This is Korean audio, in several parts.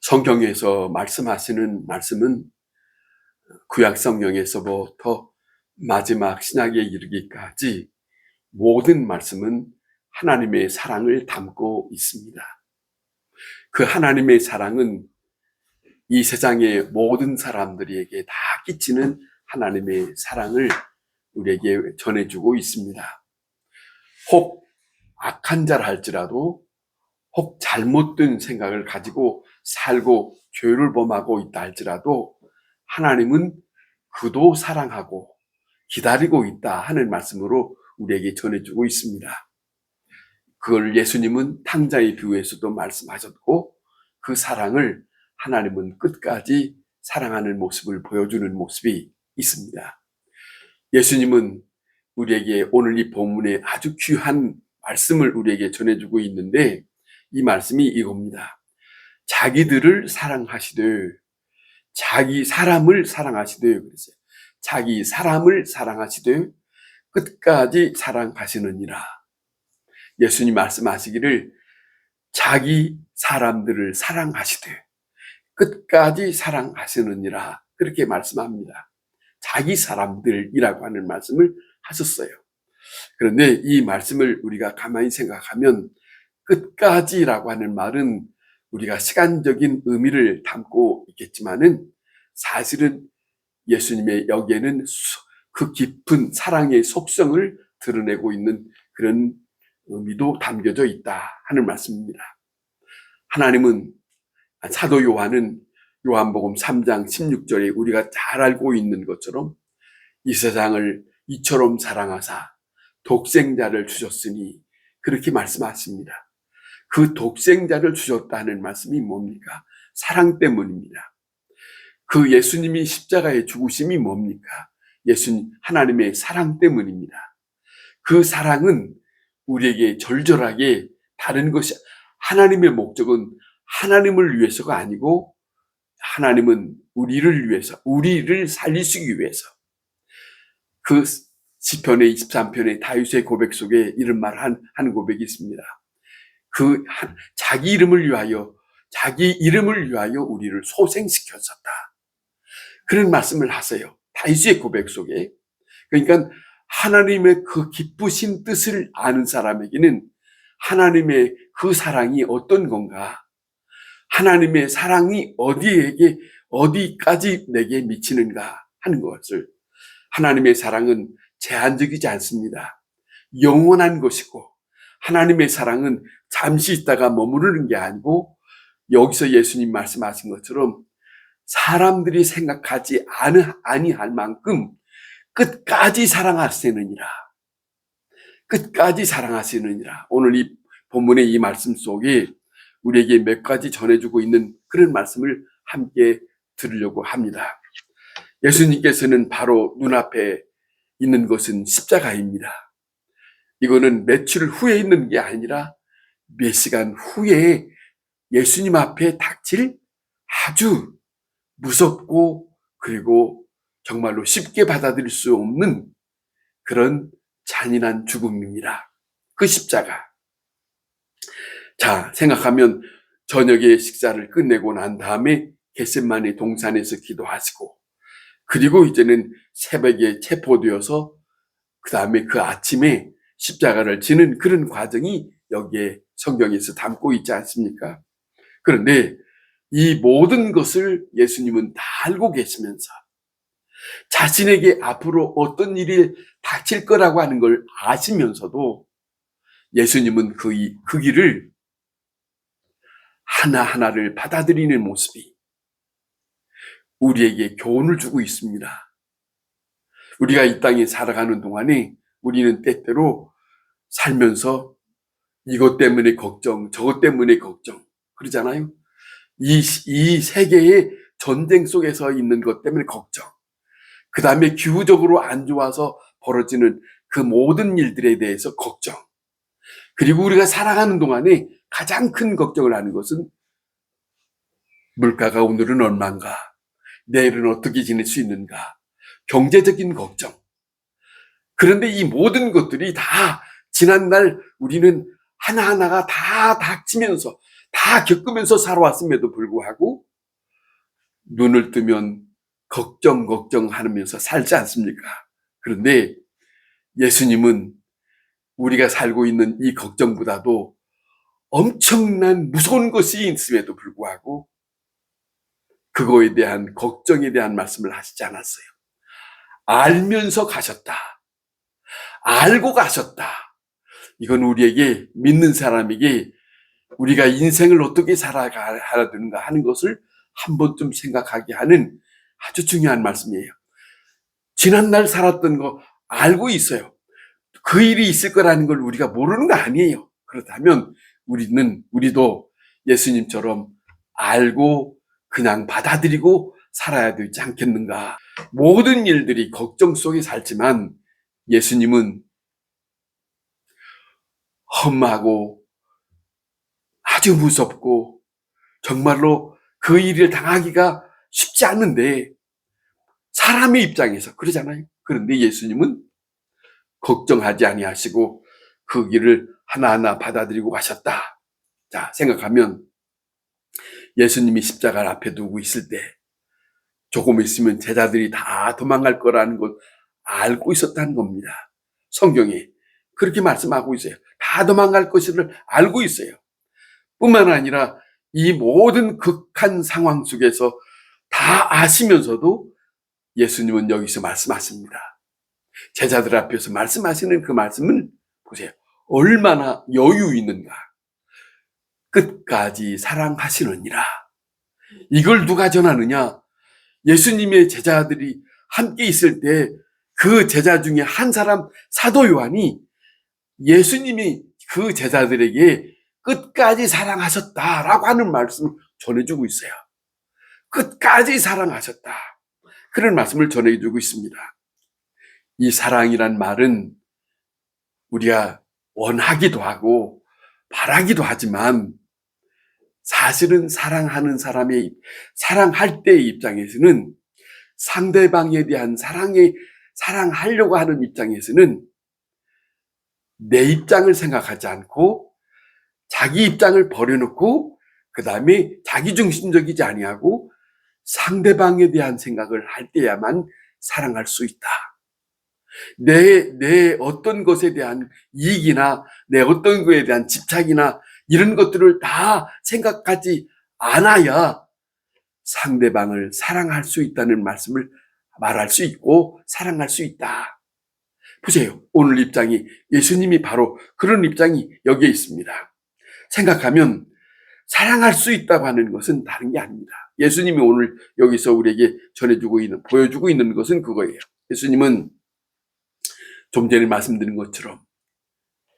성경에서 말씀하시는 말씀은 구약 성경에서부터 마지막 신약에 이르기까지 모든 말씀은 하나님의 사랑을 담고 있습니다. 그 하나님의 사랑은 이 세상의 모든 사람들에게 다 끼치는 하나님의 사랑을 우리에게 전해주고 있습니다. 혹 악한 자라 할지라도, 혹 잘못된 생각을 가지고 살고 죄를 범하고 있다 할지라도 하나님은 그도 사랑하고 기다리고 있다 하는 말씀으로 우리에게 전해주고 있습니다. 그걸 예수님은 탕자의 비유에서도 말씀하셨고, 그 사랑을 하나님은 끝까지 사랑하는 모습을 보여주는 모습이 있습니다. 예수님은 우리에게 오늘 이 본문에 아주 귀한 말씀을 우리에게 전해주고 있는데, 이 말씀이 이겁니다. 자기들을 사랑하시되, 자기 사람을 사랑하시되, 그랬어요. 자기 사람을 사랑하시되 끝까지 사랑하시느니라. 예수님 말씀하시기를 자기 사람들을 사랑하시되 끝까지 사랑하시느니라, 그렇게 말씀합니다. 자기 사람들이라고 하는 말씀을 하셨어요. 그런데 이 말씀을 우리가 가만히 생각하면 끝까지라고 하는 말은 우리가 시간적인 의미를 담고 있겠지만은 사실은 예수님의 여기에는 그 깊은 사랑의 속성을 드러내고 있는 그런 의미도 담겨져 있다 하는 말씀입니다. 하나님은, 사도 요한은 요한복음 3장 16절에 우리가 잘 알고 있는 것처럼 이 세상을 이처럼 사랑하사 독생자를 주셨으니, 그렇게 말씀하십니다. 그 독생자를 주셨다는 말씀이 뭡니까? 사랑 때문입니다. 그 예수님이 십자가에 죽으심이 뭡니까? 예수님, 하나님의 사랑 때문입니다. 그 사랑은 우리에게 절절하게 다른 것이, 하나님의 목적은 하나님을 위해서가 아니고 하나님은 우리를 위해서, 우리를 살리시기 위해서, 그 시편의 23편의 다윗의 고백 속에 이런 말 한 고백이 있습니다. 자기 이름을 위하여 우리를 소생시켰었다, 그런 말씀을 하세요. 다윗의 고백 속에. 그러니까 하나님의 그 기쁘신 뜻을 아는 사람에게는 하나님의 그 사랑이 어떤 건가, 하나님의 사랑이 어디까지 내게 미치는가 하는 것을, 하나님의 사랑은 제한적이지 않습니다. 영원한 것이고, 하나님의 사랑은 잠시 있다가 머무르는 게 아니고, 여기서 예수님 말씀하신 것처럼 사람들이 생각하지 아니할 만큼 끝까지 사랑하시느니라. 끝까지 사랑하시느니라. 오늘 이 본문의 이 말씀 속에 우리에게 몇 가지 전해주고 있는 그런 말씀을 함께 들으려고 합니다. 예수님께서는 바로 눈앞에 있는 것은 십자가입니다. 이거는 며칠 후에 있는 게 아니라 몇 시간 후에 예수님 앞에 닥칠 아주 무섭고, 그리고 정말로 쉽게 받아들일 수 없는 그런 잔인한 죽음입니다. 그 십자가. 자, 생각하면 저녁에 식사를 끝내고 난 다음에 겟세마네 동산에서 기도하시고, 그리고 이제는 새벽에 체포되어서 그 다음에 그 아침에 십자가를 지는 그런 과정이 여기에 성경에서 담고 있지 않습니까? 그런데 이 모든 것을 예수님은 다 알고 계시면서, 자신에게 앞으로 어떤 일이 닥칠 거라고 하는 걸 아시면서도 예수님은 그 길을 하나하나를 받아들이는 모습이 우리에게 교훈을 주고 있습니다. 우리가 이 땅에 살아가는 동안에 우리는 때때로 살면서 이것 때문에 걱정, 저것 때문에 걱정, 그러잖아요. 이 세계의 전쟁 속에서 있는 것 때문에 걱정, 그 다음에 기후적으로 안 좋아서 벌어지는 그 모든 일들에 대해서 걱정, 그리고 우리가 살아가는 동안에 가장 큰 걱정을 하는 것은 물가가 오늘은 얼마인가, 내일은 어떻게 지낼 수 있는가, 경제적인 걱정. 그런데 이 모든 것들이 다 지난날 우리는 하나하나가 다 닥치면서, 다 겪으면서 살아왔음에도 불구하고 눈을 뜨면 걱정하면서 살지 않습니까? 그런데 예수님은 우리가 살고 있는 이 걱정보다도 엄청난 무서운 것이 있음에도 불구하고 그거에 대한 걱정에 대한 말씀을 하시지 않았어요. 알면서 가셨다. 알고 가셨다. 이건 우리에게, 믿는 사람에게 우리가 인생을 어떻게 살아가야 되는가 하는 것을 한 번쯤 생각하게 하는 아주 중요한 말씀이에요. 지난날 살았던 거 알고 있어요. 그 일이 있을 거라는 걸 우리가 모르는 거 아니에요. 그렇다면 우리도 예수님처럼 알고 그냥 받아들이고 살아야 되지 않겠는가. 모든 일들이 걱정 속에 살지만 예수님은 험하고 아주 무섭고 정말로 그 일을 당하기가 쉽지 않은데 사람의 입장에서 그러잖아요. 그런데 예수님은 걱정하지 아니하시고 그 길을 하나하나 받아들이고 가셨다. 자, 생각하면 예수님이 십자가를 앞에 두고 있을 때 조금 있으면 제자들이 다 도망갈 거라는 걸 알고 있었다는 겁니다. 성경에 그렇게 말씀하고 있어요. 다 도망갈 것을 알고 있어요. 뿐만 아니라 이 모든 극한 상황 속에서 다 아시면서도 예수님은 여기서 말씀하십니다. 제자들 앞에서 말씀하시는 그 말씀은 보세요. 얼마나 여유 있는가. 끝까지 사랑하시느니라. 이걸 누가 전하느냐? 예수님의 제자들이 함께 있을 때 그 제자 중에 한 사람 사도 요한이 예수님이 그 제자들에게 끝까지 사랑하셨다라고 하는 말씀을 전해주고 있어요. 끝까지 사랑하셨다. 그런 말씀을 전해주고 있습니다. 이 사랑이란 말은 우리가 원하기도 하고 바라기도 하지만 사실은 사랑하는 사랑할 때의 입장에서는 상대방에 대한 사랑하려고 하는 입장에서는 내 입장을 생각하지 않고 자기 입장을 버려놓고 그 다음에 자기중심적이지 아니하고 상대방에 대한 생각을 할 때야만 사랑할 수 있다. 내 어떤 것에 대한 이익이나 내 어떤 것에 대한 집착이나 이런 것들을 다 생각하지 않아야 상대방을 사랑할 수 있다는 말씀을 말할 수 있고 사랑할 수 있다. 보세요. 오늘 입장이 예수님이 바로 그런 입장이 여기에 있습니다. 생각하면 사랑할 수 있다고 하는 것은 다른 게 아닙니다. 예수님이 오늘 여기서 우리에게 보여주고 있는 것은 그거예요. 예수님은 좀 전에 말씀드린 것처럼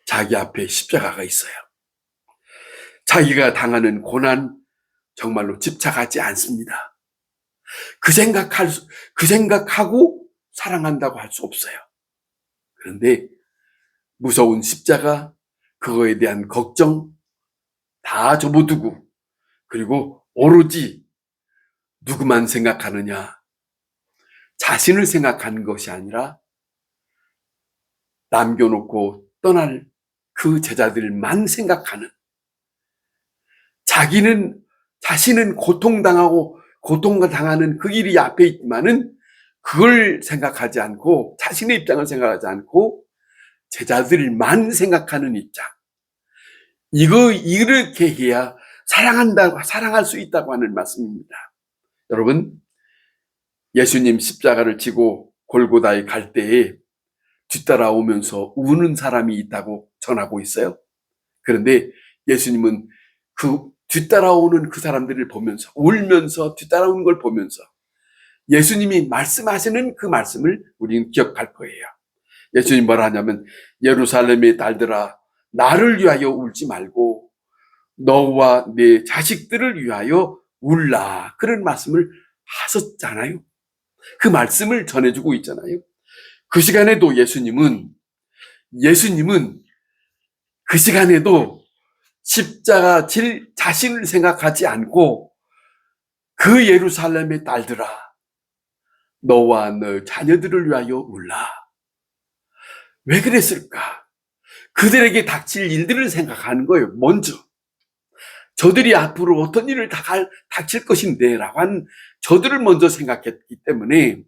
자기 앞에 십자가가 있어요. 자기가 당하는 고난 정말로 집착하지 않습니다. 그 생각하고 사랑한다고 할 수 없어요. 그런데 무서운 십자가, 그거에 대한 걱정 다 접어두고 그리고 오로지 누구만 생각하느냐, 자신을 생각하는 것이 아니라 남겨놓고 떠날 그 제자들만 생각하는, 자신은 고통당하는 그 일이 앞에 있지만은 그걸 생각하지 않고 자신의 입장을 생각하지 않고 제자들만 생각하는 입장. 이렇게 해야 사랑할 수 있다고 하는 말씀입니다. 여러분, 예수님 십자가를 지고 골고다에 갈 때에 뒤따라오면서 우는 사람이 있다고 전하고 있어요. 그런데 예수님은 그 뒤따라오는 그 사람들을 보면서 울면서 뒤따라오는 걸 보면서 예수님이 말씀하시는 그 말씀을 우리는 기억할 거예요. 예수님 뭐라 하냐면 예루살렘의 딸들아 나를 위하여 울지 말고 너와 내 자식들을 위하여 울라. 그런 말씀을 하셨잖아요. 그 말씀을 전해주고 있잖아요. 그 시간에도 예수님은 그 시간에도 십자가 질 자신을 생각하지 않고 그 예루살렘의 딸들아 너와 너 자녀들을 위하여 울라. 왜 그랬을까? 그들에게 닥칠 일들을 생각하는 거예요. 먼저 저들이 앞으로 어떤 일을 닥칠 것인데 라고 한 저들을 먼저 생각했기 때문에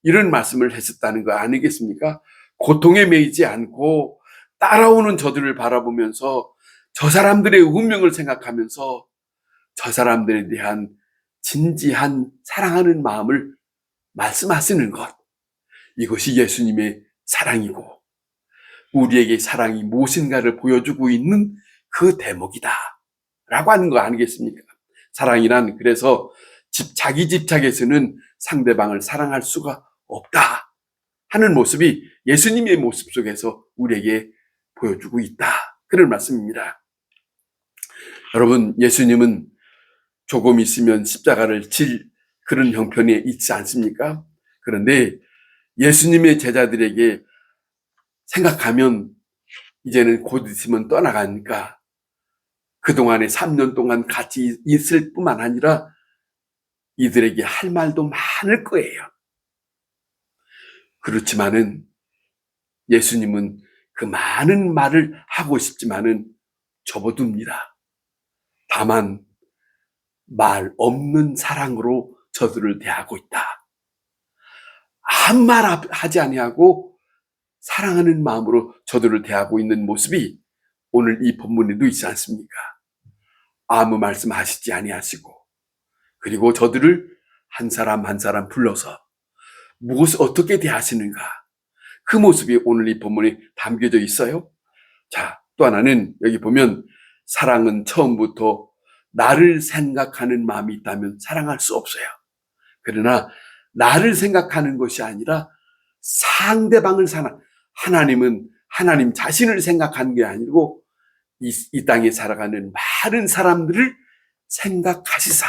이런 말씀을 했었다는 거 아니겠습니까? 고통에 매이지 않고 따라오는 저들을 바라보면서 저 사람들의 운명을 생각하면서 저 사람들에 대한 진지한 사랑하는 마음을 말씀하시는 것. 이것이 예수님의 사랑이고 우리에게 사랑이 무엇인가를 보여주고 있는 그 대목이다 라고 하는 거 아니겠습니까? 사랑이란 그래서 자기 집착에서는 상대방을 사랑할 수가 없다 하는 모습이 예수님의 모습 속에서 우리에게 보여주고 있다. 그런 말씀입니다. 여러분, 예수님은 조금 있으면 십자가를 질 그런 형편에 있지 않습니까? 그런데 예수님의 제자들에게 생각하면 이제는 곧 있으면 떠나가니까 그동안에 3년 동안 같이 있을 뿐만 아니라 이들에게 할 말도 많을 거예요. 그렇지만은 예수님은 그 많은 말을 하고 싶지만은 접어둡니다. 다만 말 없는 사랑으로 저들을 대하고 있다. 아무 말 하지 아니하고 사랑하는 마음으로 저들을 대하고 있는 모습이 오늘 이 본문에도 있지 않습니까? 아무 말씀하시지 아니하시고 그리고 저들을 한 사람 한 사람 불러서 무엇을 어떻게 대하시는가 그 모습이 오늘 이 본문에 담겨져 있어요. 자, 또 하나는 여기 보면 사랑은 처음부터 나를 생각하는 마음이 있다면 사랑할 수 없어요. 그러나 나를 생각하는 것이 아니라 상대방을 하나님은 하나님 자신을 생각하는 게 아니고 이 땅에 살아가는 많은 사람들을 생각하시사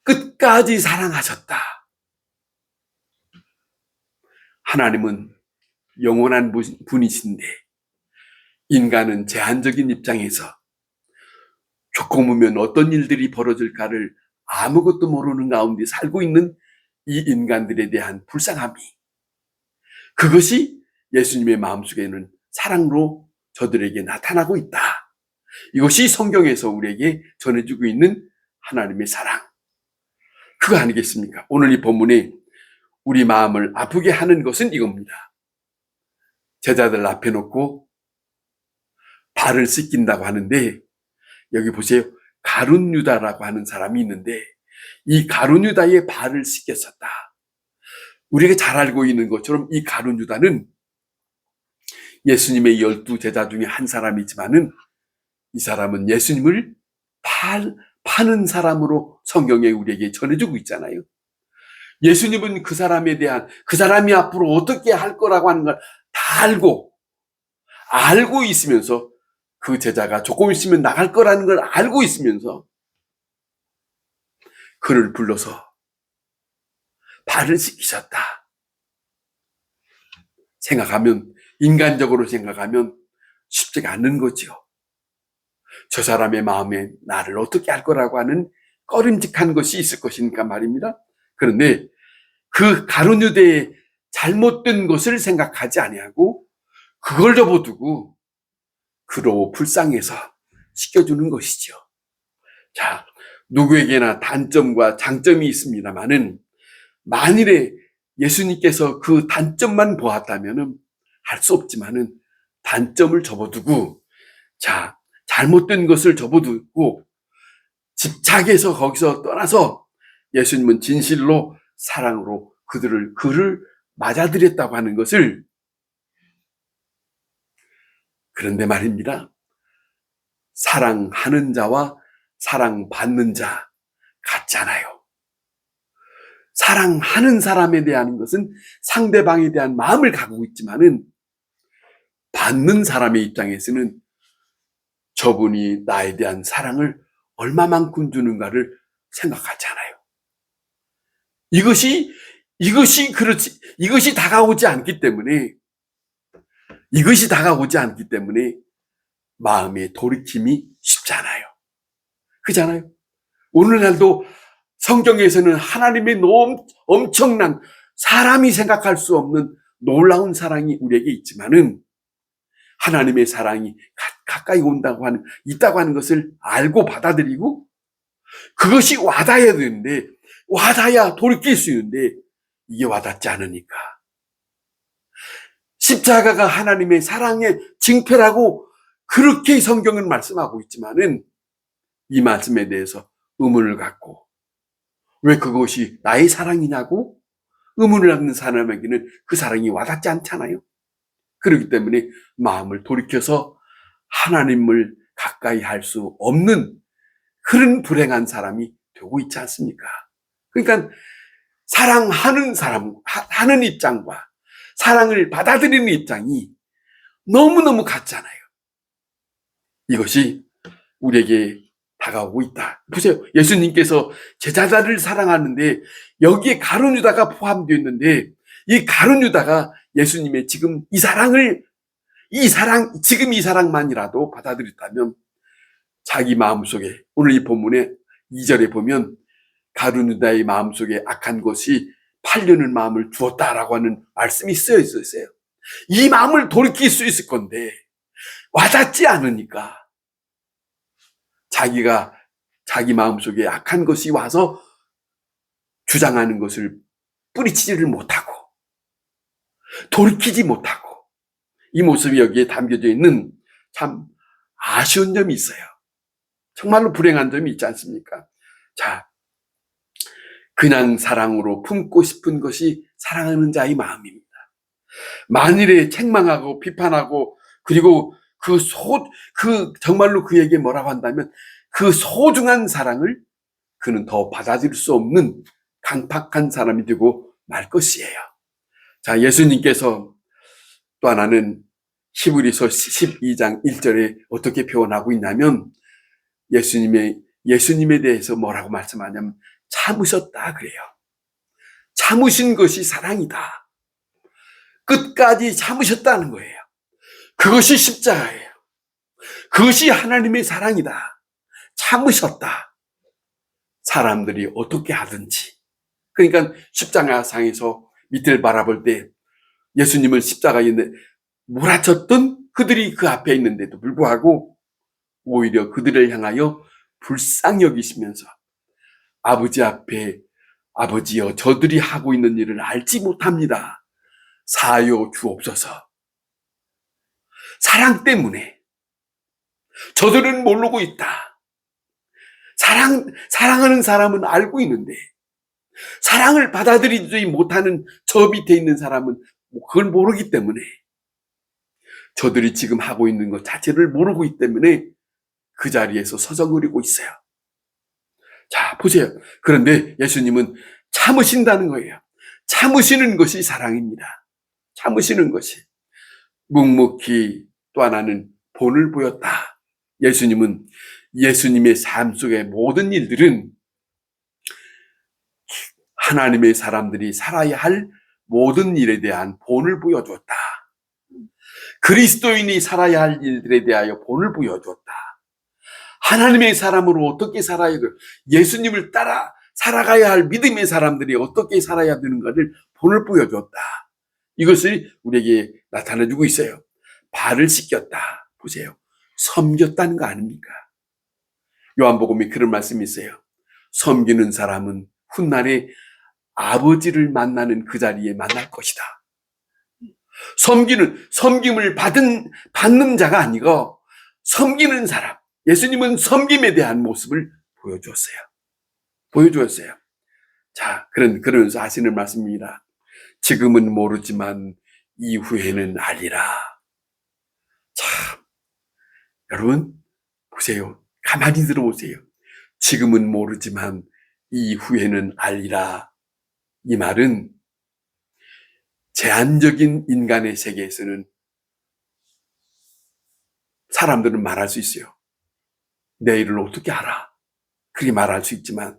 끝까지 사랑하셨다. 하나님은 영원한 분이신데 인간은 제한적인 입장에서 조금이면 어떤 일들이 벌어질까를 아무것도 모르는 가운데 살고 있는 이 인간들에 대한 불쌍함이 그것이 예수님의 마음속에는 사랑으로 저들에게 나타나고 있다. 이것이 성경에서 우리에게 전해주고 있는 하나님의 사랑. 그거 아니겠습니까? 오늘 이 본문에 우리 마음을 아프게 하는 것은 이겁니다. 제자들 앞에 놓고 발을 씻긴다고 하는데 여기 보세요. 가룟 유다라고 하는 사람이 있는데 이 가룟 유다의 발을 씻겼었다. 우리가 잘 알고 있는 것처럼 이 가룟 유다는 예수님의 12 제자 중에 한 사람이지만은 이 사람은 예수님을 파는 사람으로 성경에 우리에게 전해주고 있잖아요. 예수님은 그 사람에 대한 그 사람이 앞으로 어떻게 할 거라고 하는 걸 다 알고 있으면서 그 제자가 조금 있으면 나갈 거라는 걸 알고 있으면서 그를 불러서 발을 씻기셨다. 인간적으로 생각하면 쉽지가 않는 거죠. 저 사람의 마음에 나를 어떻게 할 거라고 하는 꺼림직한 것이 있을 것이니까 말입니다. 그런데 그 가룟 유다의 잘못된 것을 생각하지 아니하고 그걸 접어두고 그로 불쌍해서 씻겨주는 것이죠. 자, 누구에게나 단점과 장점이 있습니다만은 만일에 예수님께서 그 단점만 보았다면은 할 수 없지만은 단점을 접어두고 자, 잘못된 것을 접어두고 집착해서 거기서 떠나서 예수님은 진실로 사랑으로 그를 맞아들였다고 하는 것을 그런데 말입니다. 사랑하는 자와 사랑받는 자 같잖아요. 사랑하는 사람에 대한 것은 상대방에 대한 마음을 갖고 있지만은 받는 사람의 입장에서는 저분이 나에 대한 사랑을 얼마만큼 주는가를 생각하잖아요. 이것이 다가오지 않기 때문에 마음의 돌이킴이 쉽잖아요. 그렇잖아요. 오늘날도 성경에서는 하나님의 엄청난 사람이 생각할 수 없는 놀라운 사랑이 우리에게 있지만은 하나님의 사랑이 가까이 있다고 하는 것을 알고 받아들이고 그것이 와닿아야 되는데, 와닿아야 돌이킬 수 있는데 이게 와닿지 않으니까. 십자가가 하나님의 사랑의 징표라고 그렇게 성경은 말씀하고 있지만은 이 말씀에 대해서 의문을 갖고, 왜 그것이 나의 사랑이냐고 의문을 갖는 사람에게는 그 사랑이 와닿지 않잖아요. 그렇기 때문에 마음을 돌이켜서 하나님을 가까이 할 수 없는 그런 불행한 사람이 되고 있지 않습니까? 그러니까 사랑하는 사람, 하는 입장과 사랑을 받아들이는 입장이 너무너무 같잖아요. 이것이 우리에게 다가오고 있다. 보세요. 예수님께서 제자들을 사랑하는데 여기에 가룟 유다가 포함되어 있는데, 이 가룟 유다가 예수님의 지금 이 사랑만이라도 받아들였다면 자기 마음속에, 오늘 이 본문의 2절에 보면 가룟 유다의 마음속에 악한 것이 팔려는 마음을 주었다라고 하는 말씀이 쓰여 있었어요. 이 마음을 돌이킬 수 있을 건데 와닿지 않으니까 자기 마음속에 악한 것이 와서 주장하는 것을 뿌리치지를 못하고 돌이키지 못하고, 이 모습이 여기에 담겨져 있는 참 아쉬운 점이 있어요. 정말로 불행한 점이 있지 않습니까? 자, 그냥 사랑으로 품고 싶은 것이 사랑하는 자의 마음입니다. 만일에 책망하고 비판하고 그리고 정말로 그에게 뭐라고 한다면 그 소중한 사랑을 그는 더 받아들일 수 없는 강팍한 사람이 되고 말 것이에요. 자, 예수님께서 또 하나는 히브리서 12장 1절에 어떻게 표현하고 있냐면, 예수님에 대해서 뭐라고 말씀하냐면 참으셨다 그래요. 참으신 것이 사랑이다. 끝까지 참으셨다는 거예요. 그것이 십자가예요. 그것이 하나님의 사랑이다. 참으셨다. 사람들이 어떻게 하든지. 그러니까 십자가상에서 밑을 바라볼 때 예수님을 십자가에 몰아쳤던 그들이 그 앞에 있는데도 불구하고 오히려 그들을 향하여 불쌍히 여기시면서 아버지 앞에, 아버지여, 저들이 하고 있는 일을 알지 못합니다. 사하여 주옵소서. 사랑 때문에 저들은 모르고 있다. 사랑하는 사람은 알고 있는데 사랑을 받아들이지 못하는 저 밑에 있는 사람은 그걸 모르기 때문에, 저들이 지금 하고 있는 것 자체를 모르고 있기 때문에 그 자리에서 서성거리고 있어요. 자, 보세요. 그런데 예수님은 참으신다는 거예요. 참으시는 것이 사랑입니다. 참으시는 것이. 묵묵히 또 하나는 본을 보였다. 예수님의 삶 속의 모든 일들은 하나님의 사람들이 살아야 할 모든 일에 대한 본을 보여주었다. 그리스도인이 살아야 할 일들에 대하여 본을 보여주었다. 하나님의 사람으로 어떻게 살아야 돼? 예수님을 따라 살아가야 할 믿음의 사람들이 어떻게 살아야 되는가를 본을 보여주었다. 이것을 우리에게 나타내주고 있어요. 발을 씻겼다. 보세요. 섬겼다는 거 아닙니까? 요한복음에 그런 말씀이 있어요. 섬기는 사람은 훗날에 아버지를 만나는 그 자리에 만날 것이다. 섬김을 받는 자가 아니고 섬기는 사람. 예수님은 섬김에 대한 모습을 보여주었어요. 자, 그러면서 하시는 말씀입니다. 지금은 모르지만 이후에는 알리라. 참, 여러분 보세요. 가만히 들어보세요. 지금은 모르지만 이후에는 알리라. 이 말은 제한적인 인간의 세계에서는 사람들은 말할 수 있어요. 내일을 어떻게 알아? 그렇게 말할 수 있지만,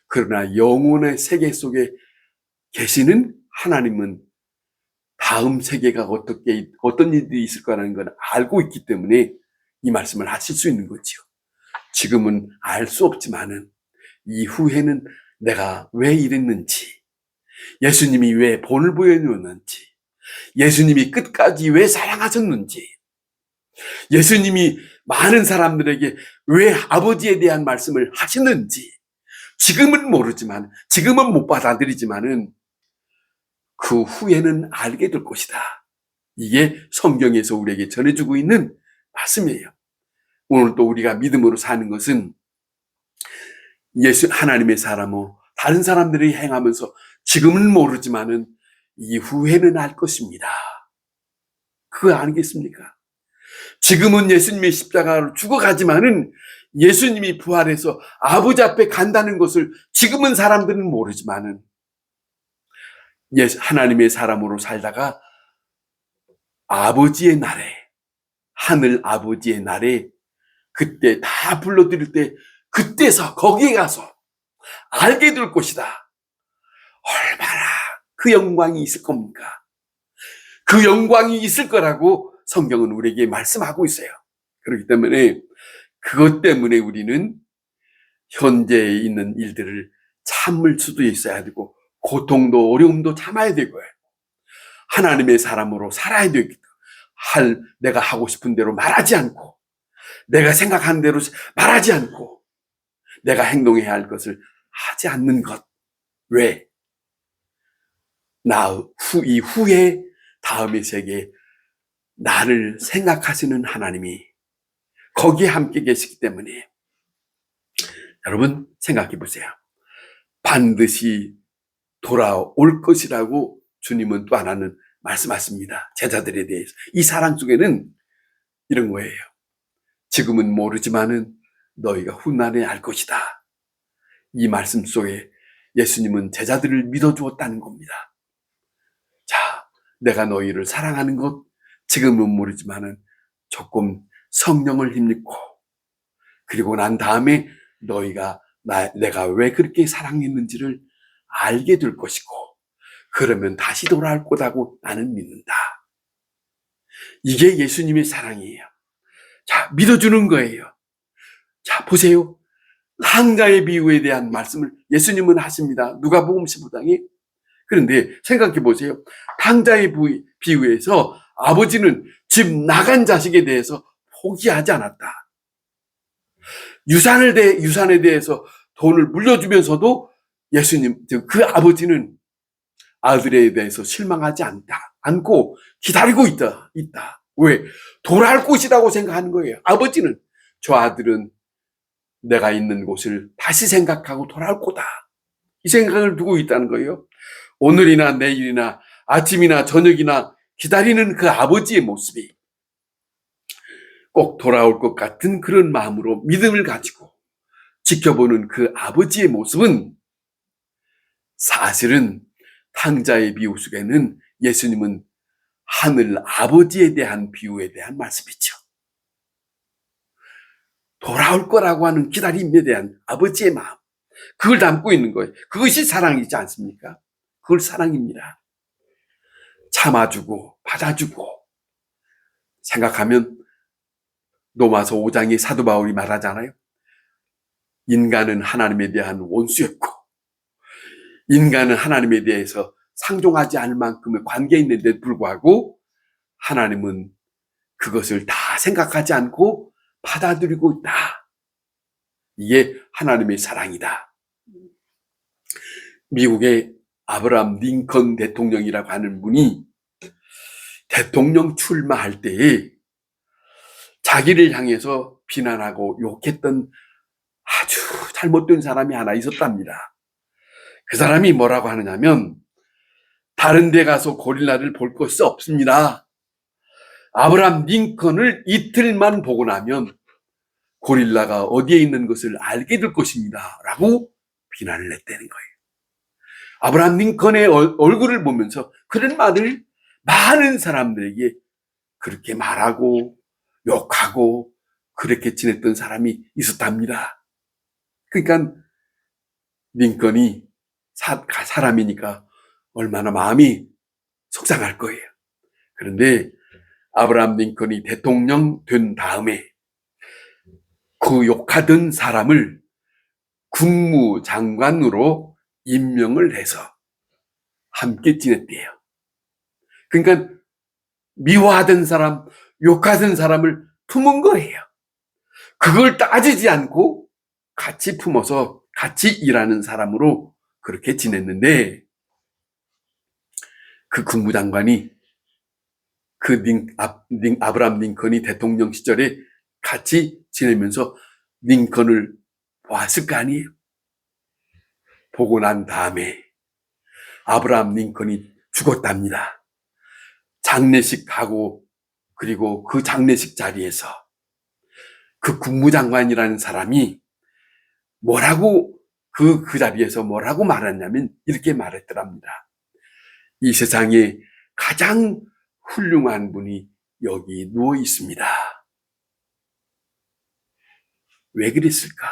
그러나 영혼의 세계 속에 계시는 하나님은 다음 세계가 어떤 일들이 있을 거라는 걸 알고 있기 때문에 이 말씀을 하실 수 있는 거지요. 지금은 알 수 없지만은 이후에는 내가 왜 이랬는지, 예수님이 왜 본을 보여주었는지, 예수님이 끝까지 왜 사랑하셨는지, 예수님이 많은 사람들에게 왜 아버지에 대한 말씀을 하시는지 지금은 모르지만, 지금은 못 받아들이지만은 그 후에는 알게 될 것이다. 이게 성경에서 우리에게 전해주고 있는 말씀이에요. 오늘 또 우리가 믿음으로 사는 것은 하나님의 사람으로 다른 사람들이 행하면서 지금은 모르지만은 이후에는 알 것입니다. 그거 아니겠습니까? 지금은 예수님의 십자가로 죽어가지만은 예수님이 부활해서 아버지 앞에 간다는 것을 지금은 사람들은 모르지만은 하나님의 사람으로 살다가 아버지의 날에, 하늘 아버지의 날에 그때 다 불러드릴 때 그때서 거기에 가서 알게 될 것이다. 얼마나 그 영광이 있을 겁니까? 그 영광이 있을 거라고 성경은 우리에게 말씀하고 있어요. 그렇기 때문에 그것 때문에 우리는 현재에 있는 일들을 참을 수도 있어야 되고 고통도 어려움도 참아야 되고요. 하나님의 사람으로 살아야 되겠다. 내가 하고 싶은 대로 말하지 않고 내가 생각하는 대로 말하지 않고 내가 행동해야 할 것을 하지 않는 것. 왜? 이후에 다음의 세계에 나를 생각하시는 하나님이 거기에 함께 계시기 때문에 여러분 생각해 보세요. 반드시 돌아올 것이라고 주님은 또 하나는 말씀하십니다. 제자들에 대해서. 이 사랑 속에는 이런 거예요. 지금은 모르지만은 너희가 훗날에 알 것이다. 이 말씀 속에 예수님은 제자들을 믿어주었다는 겁니다. 자, 내가 너희를 사랑하는 것 지금은 모르지만은 조금 성령을 힘입고 그리고 난 다음에 너희가 내가 왜 그렇게 사랑했는지를 알게 될 것이고 그러면 다시 돌아올 거라고 나는 믿는다. 이게 예수님의 사랑이에요. 자, 믿어주는 거예요. 자, 보세요. 탕자의 비유에 대한 말씀을 예수님은 하십니다. 누가복음 15장에. 그런데 생각해 보세요. 탕자의 비유에서 아버지는 집 나간 자식에 대해서 포기하지 않았다. 유산에 대해서 돈을 물려주면서도 예수님, 그 아버지는 아들에 대해서 실망하지 않고 기다리고 있다. 왜? 돌아올 곳이라고 생각하는 거예요. 아버지는 저 아들은 내가 있는 곳을 다시 생각하고 돌아올 거다. 이 생각을 두고 있다는 거예요. 오늘이나 내일이나 아침이나 저녁이나 기다리는 그 아버지의 모습이 꼭 돌아올 것 같은 그런 마음으로 믿음을 가지고 지켜보는 그 아버지의 모습은 사실은 탕자의 비유 속에는 예수님은 하늘 아버지에 대한 비유에 대한 말씀이죠. 돌아올 거라고 하는 기다림에 대한 아버지의 마음, 그걸 담고 있는 거예요. 그것이 사랑이지 않습니까? 그걸 사랑입니다. 참아주고 받아주고 생각하면 로마서 5장의 사도 바울이 말하잖아요. 인간은 하나님에 대한 원수였고 인간은 하나님에 대해서 상종하지 않을 만큼의 관계에 있는데 불구하고 하나님은 그것을 다 생각하지 않고 받아들이고 있다. 이게 하나님의 사랑이다. 미국의 아브라함 링컨 대통령이라고 하는 분이 대통령 출마할 때에 자기를 향해서 비난하고 욕했던 아주 잘못된 사람이 하나 있었답니다. 그 사람이 뭐라고 하느냐면 다른 데 가서 고릴라를 볼 것이 없습니다. 아브라함 링컨을 이틀만 보고 나면 고릴라가 어디에 있는 것을 알게 될 것입니다. 라고 비난을 했다는 거예요. 아브라함 링컨의 얼굴을 보면서 그런 말을 많은 사람들에게 그렇게 말하고 욕하고 그렇게 지냈던 사람이 있었답니다. 그러니까 링컨이 사람이니까 얼마나 마음이 속상할 거예요. 그런데 아브라함 링컨이 대통령 된 다음에 그 욕하던 사람을 국무장관으로 임명을 해서 함께 지냈대요. 그러니까 미워하던 사람, 욕하던 사람을 품은 거예요. 그걸 따지지 않고 같이 품어서 같이 일하는 사람으로 그렇게 지냈는데, 그 국무장관이 아브라함 링컨이 대통령 시절에 같이 지내면서 링컨을 보았을 거 아니에요. 보고 난 다음에 아브라함 링컨이 죽었답니다. 장례식 하고, 그리고 그 장례식 자리에서 그 국무장관이라는 사람이 뭐라고, 그 자리에서 뭐라고 말했냐면 이렇게 말했더랍니다. 이 세상에 가장 훌륭한 분이 여기 누워 있습니다. 왜 그랬을까?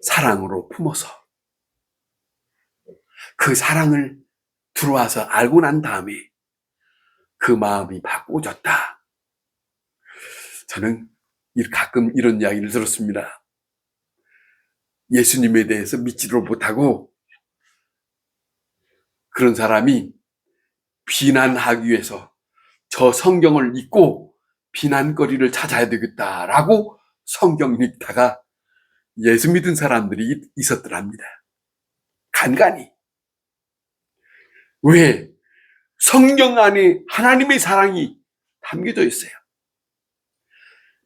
사랑으로 품어서. 그 사랑을 들어와서 알고 난 다음에 그 마음이 바꿔졌다. 저는 가끔 이런 이야기를 들었습니다. 예수님에 대해서 믿지도 못하고 그런 사람이 비난하기 위해서 저 성경을 읽고 비난거리를 찾아야 되겠다라고 성경 읽다가 예수 믿은 사람들이 있었더랍니다. 간간히. 왜? 성경 안에 하나님의 사랑이 담겨져 있어요.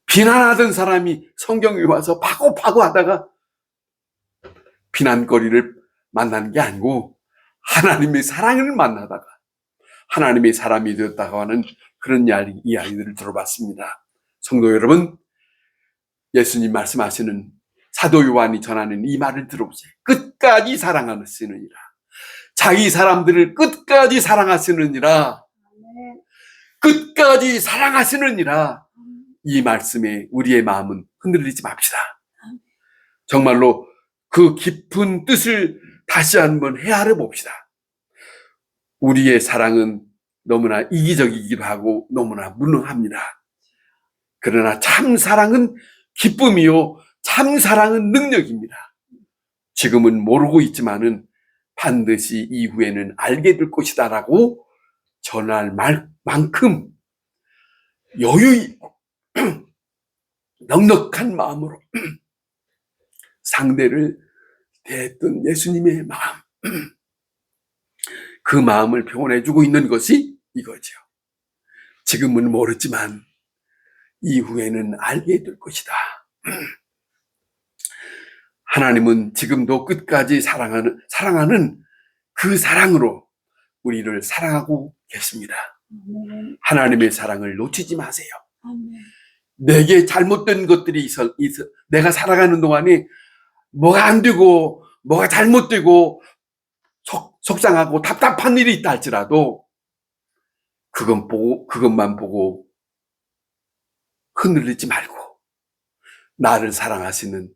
비난하던 사람이 성경에 와서 파고파고 하다가 비난거리를 만나는 게 아니고 하나님의 사랑을 만나다가 하나님의 사람이 되었다고 하는 그런 이야기들을 들어봤습니다. 성도 여러분, 예수님 말씀하시는 사도 요한이 전하는 이 말을 들어보세요. 끝까지 사랑하시느니라. 자기 사람들을 끝까지 사랑하시느니라. 끝까지 사랑하시느니라. 이 말씀에 우리의 마음은 흔들리지 맙시다. 정말로 그 깊은 뜻을 다시 한번 헤아려 봅시다. 우리의 사랑은 너무나 이기적이기도 하고 너무나 무능합니다. 그러나 참 사랑은 기쁨이요, 참 사랑은 능력입니다. 지금은 모르고 있지만은 반드시 이후에는 알게 될 것이다라고 전할 만큼 여유 있고 넉넉한 마음으로 상대를 대했던 예수님의 마음, 그 마음을 표현해주고 있는 것이 이거죠. 지금은 모르지만 이후에는 알게 될 것이다. 하나님은 지금도 끝까지 사랑하는 그 사랑으로 우리를 사랑하고 계십니다. 하나님의 사랑을 놓치지 마세요. 내게 잘못된 것들이 있어 내가 살아가는 동안에 뭐가 안 되고 뭐가 잘못되고 속상하고 답답한 일이 있다 할지라도 그것만 보고 흔들리지 말고 나를 사랑하시는,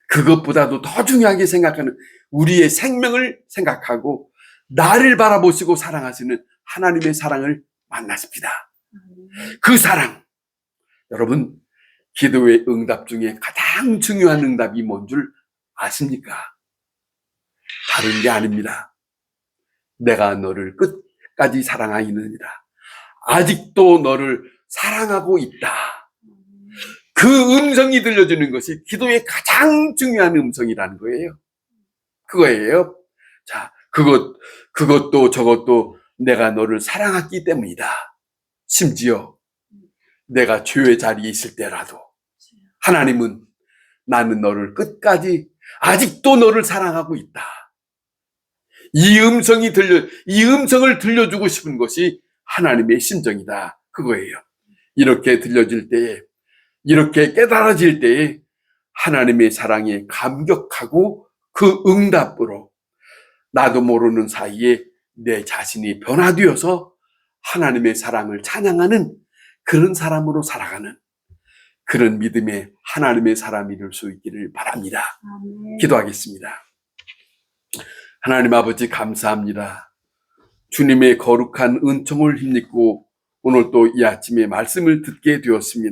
그것보다도 더 중요하게 생각하는 우리의 생명을 생각하고 나를 바라보시고 사랑하시는 하나님의 사랑을 만나십니다. 그 사랑, 여러분, 기도의 응답 중에 가장 중요한 응답이 뭔 줄 아십니까? 다른 게 아닙니다. 내가 너를 끝까지 사랑하느니라. 아직도 너를 사랑하고 있다. 그 음성이 들려주는 것이 기도의 가장 중요한 음성이라는 거예요. 그거예요. 자, 그것도 저것도 내가 너를 사랑했기 때문이다. 심지어 내가 죄의 자리에 있을 때라도 하나님은 나는 너를 끝까지 아직도 너를 사랑하고 있다. 이 음성을 들려주고 싶은 것이 하나님의 심정이다. 그거예요. 이렇게 들려질 때에, 이렇게 깨달아질 때에 하나님의 사랑에 감격하고 그 응답으로 나도 모르는 사이에 내 자신이 변화되어서 하나님의 사랑을 찬양하는 그런 사람으로 살아가는 그런 믿음의 하나님의 사람이 될 수 있기를 바랍니다. 기도하겠습니다. 하나님 아버지, 감사합니다. 주님의 거룩한 은총을 힘입고 오늘 또 이 아침에 말씀을 듣게 되었습니다.